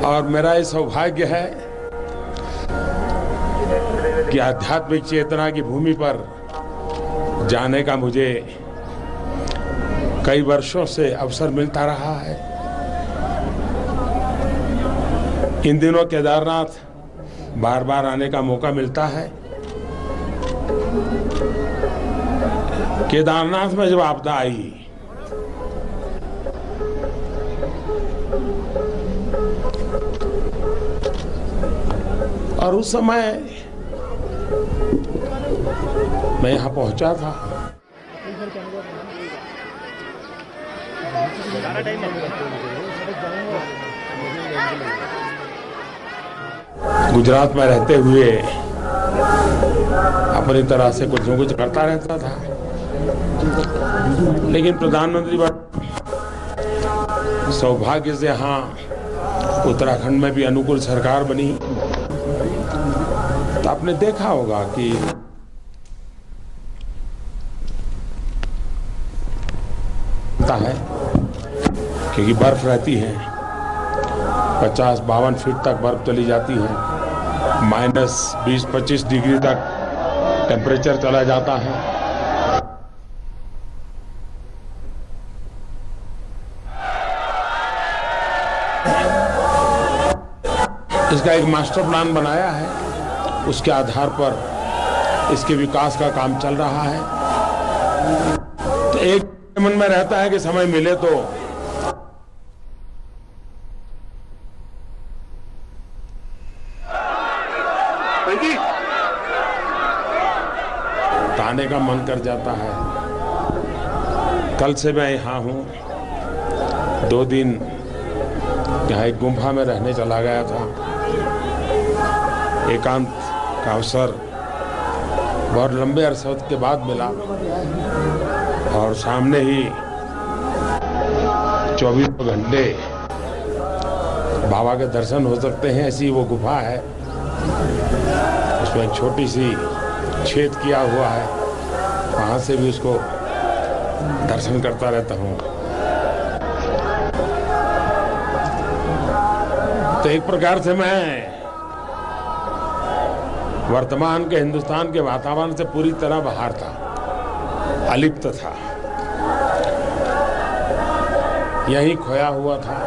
और मेरा ये सौभाग्य है कि आध्यात्मिक चेतना की भूमि पर जाने का मुझे कई वर्षों से अवसर मिलता रहा है। इन दिनों केदारनाथ बार बार आने का मौका मिलता है। केदारनाथ में जब आपदा आई और उस समय मैं यहां पहुंचा था, गुजरात में रहते हुए अपनी तरह से कुछ न कुछ करता रहता था, लेकिन प्रधानमंत्री सौभाग्य से यहाँ उत्तराखंड में भी अनुकूल सरकार बनी। तो आपने देखा होगा कि है क्योंकि बर्फ रहती है, 50-52 फीट तक बर्फ चली जाती है, -20-25 डिग्री तक टेम्परेचर चला जाता है। इसका एक मास्टर प्लान बनाया है, उसके आधार पर इसके विकास का काम चल रहा है। तो एक मन में रहता है कि समय मिले तो आने का मन कर जाता है। कल से मैं यहाँ हूँ, 2 दिन यहाँ एक गुम्फा में रहने चला गया था। एकांत का अवसर बहुत लंबे अरसे के बाद मिला और सामने ही 24 घंटे बाबा के दर्शन हो सकते हैं, ऐसी वो गुफा है। उसमें एक छोटी सी छेद किया हुआ है, वहां से भी उसको दर्शन करता रहता हूँ। तो एक प्रकार से मैं वर्तमान के हिंदुस्तान के वातावरण से पूरी तरह बाहर था, अलिप्त था, यहीं खोया हुआ था।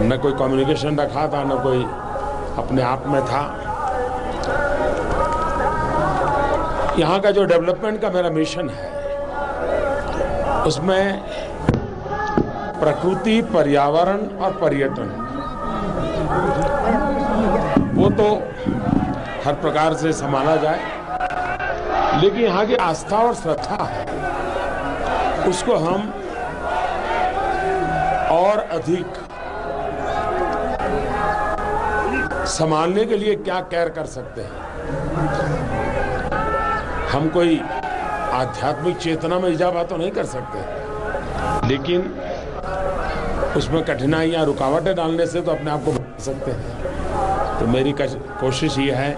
न कोई कम्युनिकेशन रखा था, न कोई अपने आप में था। यहाँ का जो डेवलपमेंट का मेरा मिशन है, उसमें प्रकृति, पर्यावरण और पर्यटन, वो तो हर प्रकार से संभाला जाए, लेकिन यहाँ की आस्था और श्रद्धा है, उसको हम और अधिक संभालने के लिए क्या केयर कर सकते हैं। हम कोई आध्यात्मिक चेतना में इजाफा तो नहीं कर सकते, लेकिन उसमें कठिनाइयाँ, रुकावटें डालने से तो अपने आप को बचा सकते हैं। तो मेरी कोशिश ये है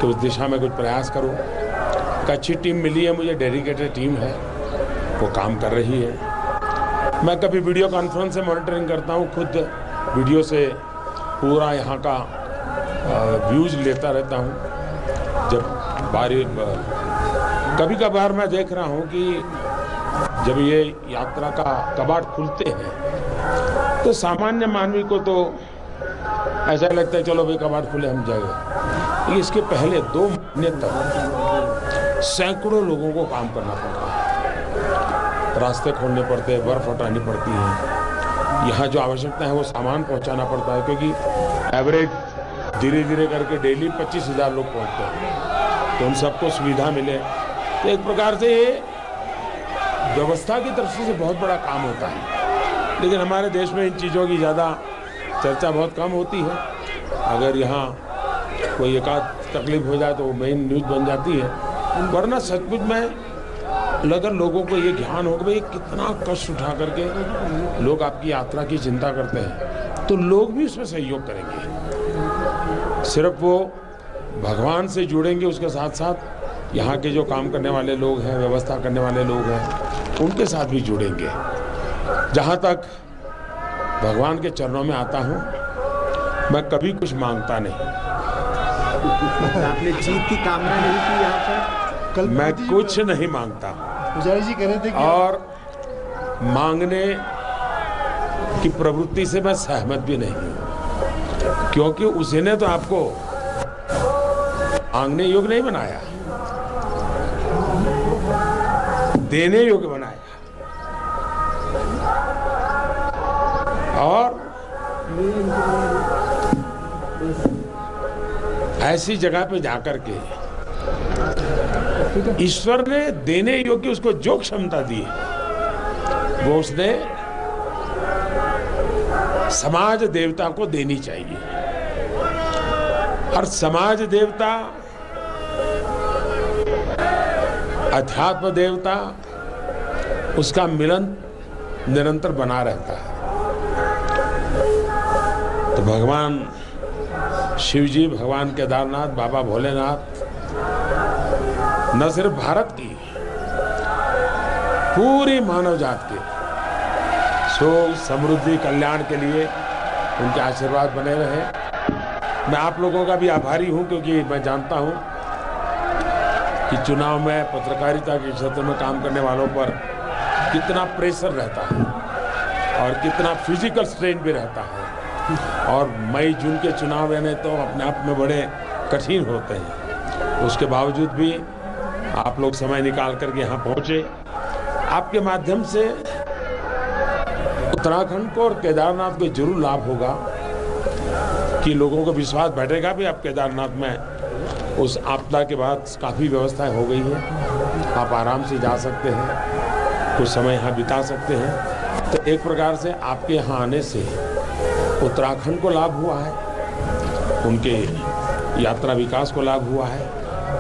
कि उस दिशा में कुछ प्रयास करूं। एक अच्छी टीम मिली है मुझे, डेडिकेटेड टीम है, वो काम कर रही है। मैं कभी वीडियो कॉन्फ्रेंस से मॉनिटरिंग करता हूँ, खुद वीडियो से पूरा यहाँ का व्यूज लेता रहता हूँ। जब कभी कभार मैं देख रहा हूँ कि जब ये यात्रा का कबाड़ खुलते हैं तो सामान्य मानवी को तो ऐसा लगता है चलो भाई कबाड़ खुले हम जाएंगे, लेकिन इसके पहले 2 महीने तक सैकड़ों लोगों को काम करना पड़ता है, रास्ते खोलने पड़ते हैं, बर्फ हटानी पड़ती है, यहाँ जो आवश्यकता है वो सामान पहुँचाना पड़ता है, क्योंकि एवरेज धीरे धीरे करके डेली 25,000 लोग पहुँचते हैं, तो उन सबको सुविधा मिले। तो एक प्रकार से ये व्यवस्था की दृष्टि से बहुत बड़ा काम होता है, लेकिन हमारे देश में इन चीज़ों की ज़्यादा चर्चा बहुत कम होती है। अगर यहाँ कोई एकाध तकलीफ हो जाए तो वो मेन न्यूज़ बन जाती है, वरना सचमुच में अगर लोगों को ये ज्ञान हो कि भाई कितना कष्ट उठा करके लोग आपकी यात्रा की चिंता करते हैं, तो लोग भी उसमें सहयोग करेंगे। सिर्फ वो भगवान से जुड़ेंगे, उसके साथ साथ यहाँ के जो काम करने वाले लोग हैं, व्यवस्था करने वाले लोग हैं, उनके साथ भी जुड़ेंगे। जहाँ तक भगवान के चरणों में आता हूँ, मैं कभी कुछ मांगता नहीं। आपने जीत की कामना नहीं की यहाँ पर? कल मैं कुछ नहीं मांगता पुजारी जी कह रहे थे कि और मांगने की प्रवृत्ति से मैं सहमत भी नहीं हूँ, क्योंकि उसने तो आपको मांगने योग्य नहीं बनाया, देने योग्य बनाया। और ऐसी जगह पे जाकर के ईश्वर ने देने योग्य उसको जो क्षमता दी वो उसने समाज देवता को देनी चाहिए। और समाज देवता, अध्यात्म देवता, उसका मिलन निरंतर बना रहता है। तो भगवान शिव जी, भगवान केदारनाथ, बाबा भोलेनाथ न सिर्फ भारत की, पूरी मानव जात के सुख, समृद्धि, कल्याण के लिए उनके आशीर्वाद बने रहे। मैं आप लोगों का भी आभारी हूं, क्योंकि मैं जानता हूं कि चुनाव में पत्रकारिता के क्षेत्र में काम करने वालों पर कितना प्रेशर रहता है और कितना फिजिकल स्ट्रेन भी रहता है। और मई जून के चुनाव यानी तो अपने आप में बड़े कठिन होते हैं। उसके बावजूद भी आप लोग समय निकाल करके यहाँ पहुँचे। आपके माध्यम से उत्तराखंड को और केदारनाथ को जरूर लाभ होगा कि लोगों को विश्वास बैठेगा भी अब केदारनाथ में उस आपदा के बाद काफ़ी व्यवस्थाएं हो गई है, आप आराम से जा सकते हैं, कुछ समय यहाँ बिता सकते हैं। तो एक प्रकार से आपके यहाँ आने से उत्तराखंड को लाभ हुआ है, उनके यात्रा विकास को लाभ हुआ है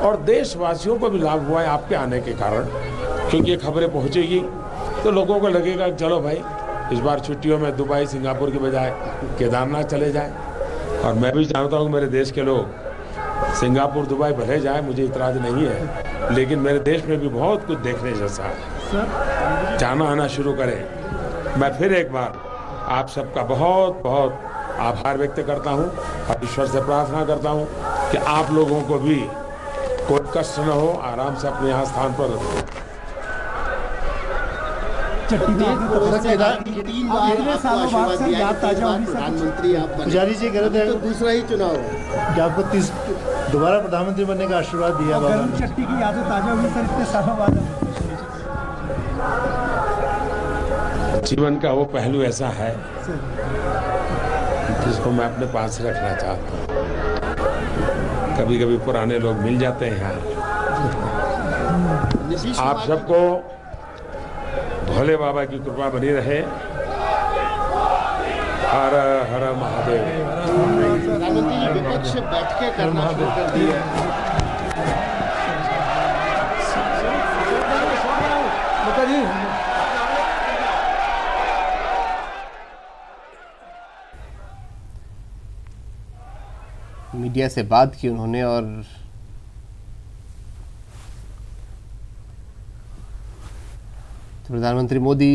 और देशवासियों को भी लाभ हुआ है आपके आने के कारण। क्योंकि ये खबरें पहुँचेगी तो लोगों को लगेगा चलो भाई इस बार छुट्टियों में दुबई, सिंगापुर के बजाय केदारनाथ चले जाए। और मैं भी चाहता हूँ मेरे देश के लोग सिंगापुर, दुबई भले जाए, मुझे इतराज़ नहीं है, लेकिन मेरे देश में भी बहुत कुछ देखने जैसा है, जाना आना शुरू करें। मैं फिर एक बार आप सबका बहुत बहुत आभार व्यक्त करता हूँ और ईश्वर से प्रार्थना करता हूँ कि आप लोगों को भी कोई कष्ट न हो, आराम से अपने यहाँ स्थान पर प्रधानमंत्री आप पुजारी जी कह रहे थे तो दूसरा ही चुनाव है कि आपको दोबारा प्रधानमंत्री बनने का आशीर्वाद दिया बाबा ने। चट्टी की यादें ताजा हुई सर इतने सालों बाद। जीवन का वो पहलू ऐसा है जिसको मैं अपने पास रखना चाहता हूँ। कभी कभी पुराने लोग मिल जाते हैं यार। आप सबको भोले बाबा की कृपा बनी रहे। हर हर महादेव। प्रधानमंत्री जी विपक्ष बैठकें करना शुरू कर दी है। मीडिया से बात की उन्होंने और तो प्रधानमंत्री मोदी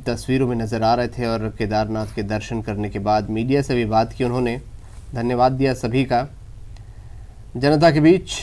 तस्वीरों में नज़र आ रहे थे और केदारनाथ के दर्शन करने के बाद मीडिया से भी बात की उन्होंने। धन्यवाद दिया सभी का जनता के बीच।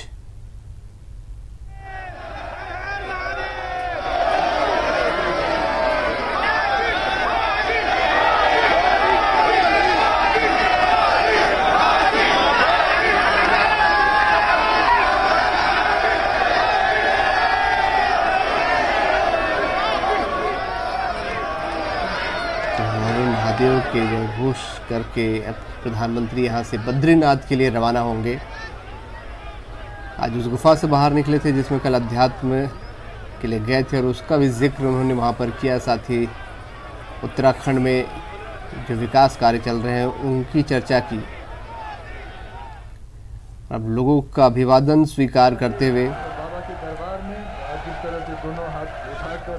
महादेव के जयघोष करके अब प्रधानमंत्री यहाँ से बद्रीनाथ के लिए रवाना होंगे। आज उस गुफा से बाहर निकले थे जिसमें कल अध्यात्म के लिए गए थे और उसका भी जिक्र उन्होंने वहाँ पर किया। साथ ही उत्तराखंड में जो विकास कार्य चल रहे हैं उनकी चर्चा की। अब लोगों का अभिवादन स्वीकार करते हुए बाबा के दरबार में जिस तरह से दोनों हाथ उठाकर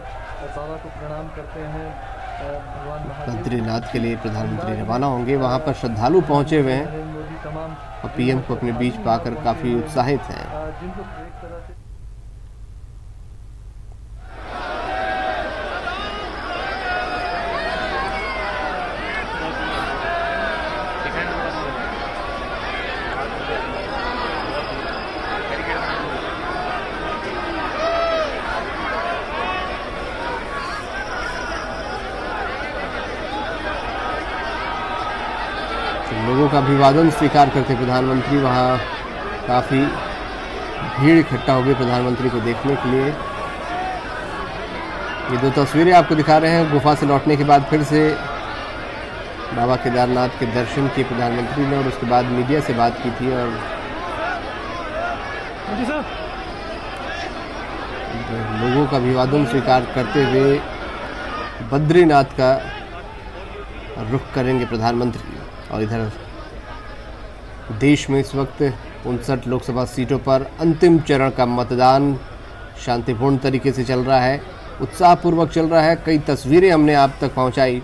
बाबा को प्रणाम करते हैं भगवान महादेव। बद्रीनाथ के लिए प्रधानमंत्री रवाना होंगे। वहां पर श्रद्धालु पहुंचे हुए हैं नरेंद्र मोदी तमाम और पीएम को अपने बीच पाकर काफी उत्साहित हैं। जिनको एक तरह से लोगों का अभिवादन स्वीकार करते प्रधानमंत्री, वहाँ काफ़ी भीड़ इकट्ठा हो गई प्रधानमंत्री को देखने के लिए। ये दो तस्वीरें आपको दिखा रहे हैं। गुफा से लौटने के बाद फिर से बाबा केदारनाथ के दर्शन किए प्रधानमंत्री ने और उसके बाद मीडिया से बात की थी और लोगों का अभिवादन स्वीकार करते हुए बद्रीनाथ का रुख करेंगे प्रधानमंत्री। और इधर देश में इस वक्त 59 लोकसभा सीटों पर अंतिम चरण का मतदान शांतिपूर्ण तरीके से चल रहा है, उत्साहपूर्वक चल रहा है। कई तस्वीरें हमने आप तक पहुंचाई।